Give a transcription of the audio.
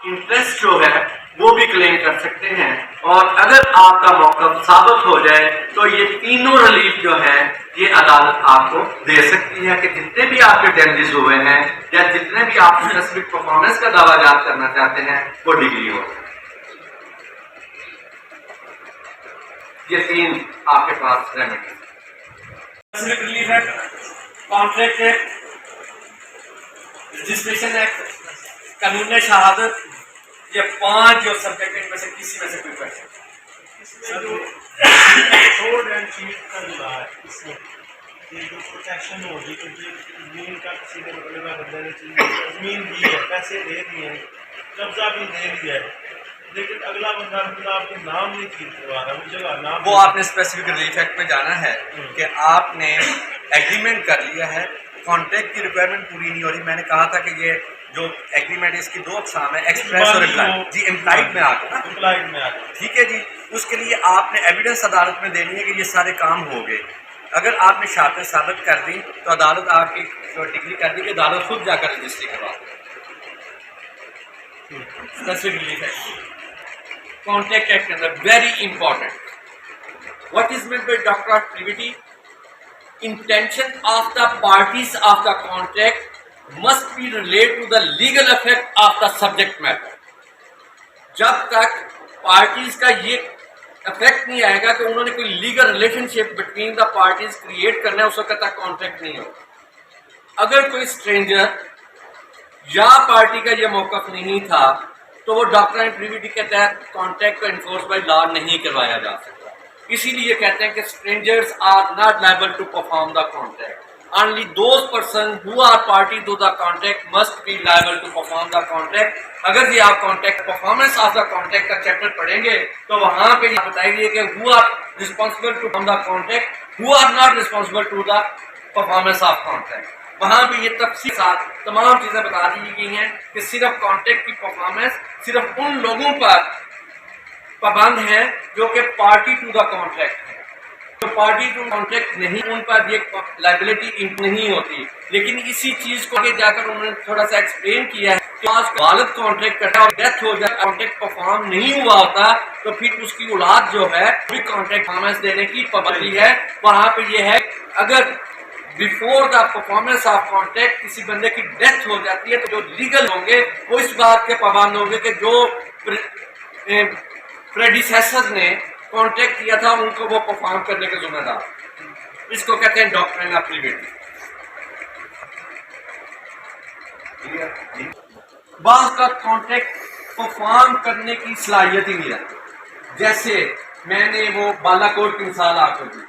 Interest जो है वो भी क्लेम कर सकते हैं। और अगर आपका मौक़िफ़ साबित हो जाए तो ये तीनों रिलीफ जो है ये अदालत आपको दे सकती है कि जितने भी आपके डैमेजेस हुए हैं या जितने भी आप स्पेसिफिक परफॉर्मेंस का दावा याद करना चाहते हैं वो डिग्री हो। ये तीन आपके पास रेमेडी रिलीफ है, कॉन्ट्रैक्ट एक्ट, रजिस्ट्रेशन एक्ट, कानून शहादत, ये पांच जो सब्जेक्ट इनमें से किसी में से कोई क्वेश्चन जो प्रोटेक्शन होगी क्योंकि जमीन का किसी ने मतलब बंदे ने जमीन दी है, पैसे दे दिए हैं, कब्जा भी दे दिया है, लेकिन अगला बंदा मतलब आपके नाम नहीं ठीक करवा रहा, वो जगह नाम वो आपने स्पेसिफिक रिलीफ एक्ट में जाना है कि आपने एग्रीमेंट कर लिया है, कॉन्ट्रैक्ट की रिक्वायरमेंट पूरी नहीं हो रही। मैंने कहा था कि ये जो एग्रीमेंट है इसकी दो अक़साम है, एक्सप्रेस और इम्प्लाइड। जी इम्प्लाइड में आके ना, इम्प्लाइड में आके ठीक है जी। उसके लिए आपने एविडेंस अदालत में देनी है कि ये सारे काम हो गए। अगर आपने शहादत साबित कर दी तो अदालत आपकी डिग्री कर दी कि अदालत खुद जाकर रजिस्ट्री करवा specific relief act. Contract act के अंदर very important, what is meant by doctrine of privity? Intention of the parties of the contract must be related to the legal effect of the subject matter. जब तक parties का ये effect नहीं आएगा कि उन्होंने कोई legal relationship between the parties create करना है, उस वक्त तक कॉन्ट्रैक्ट नहीं होगा। अगर कोई स्ट्रेंजर या पार्टी का ये मौक़िफ़ नहीं था तो वो डॉक्ट्रिन ऑफ प्रिविटी के तहत कॉन्ट्रैक्ट को इन्फोर्स बाय लॉ नहीं करवाया जा सकता। इसीलिए कहते हैं कि strangers are not liable to perform the contract, only those person who are party to the contract must be liable to perform the contract। अगर ये आप contract performance of the contract का चैप्टर पढ़ेंगे तो वहां पे ये बताइए कि who are responsible to perform the contract, who are not responsible to the performance of contract। वहां पे ये तफसील साथ तमाम चीजें बता दी गई हैं कि सिर्फ कॉन्ट्रैक्ट की परफॉर्मेंस सिर्फ उन लोगों पर पाबंद है जो कि पार्टी टू द कॉन्ट्रैक्ट है। तो पार्टी टू कॉन्ट्रैक्ट नहीं, उन पर ये लायबिलिटी नहीं होती। लेकिन इसी चीज को आगे जाकर उन्होंने थोड़ा सा एक्सप्लेन किया है कि आज गलत कॉन्ट्रैक्ट करता और डेथ हो जाए, कॉन्ट्रैक्ट परफॉर्म नहीं हुआ होता तो फिर उसकी औलाद जो है भी कॉन्ट्रैक्ट परफॉर्मेंस देने की पाबंदी है। वहां पे ये है अगर before the performance of contract किसी बंदे की डेथ हो जाती है तो जो लीगल होंगे वो इस बात के पाबंद होंगे कि जो प्रेडिसेसर ने कॉन्ट्रैक्ट किया था उनको वो परफॉर्म करने के जिम्मेदार। इसको कहते हैं डॉक्ट्रिन ऑफ प्रिविटी। बात का कॉन्ट्रैक्ट परफॉर्म करने की सलाहियत ही नहीं है। जैसे मैंने वो बालाकोट की मिसाल आपको दी,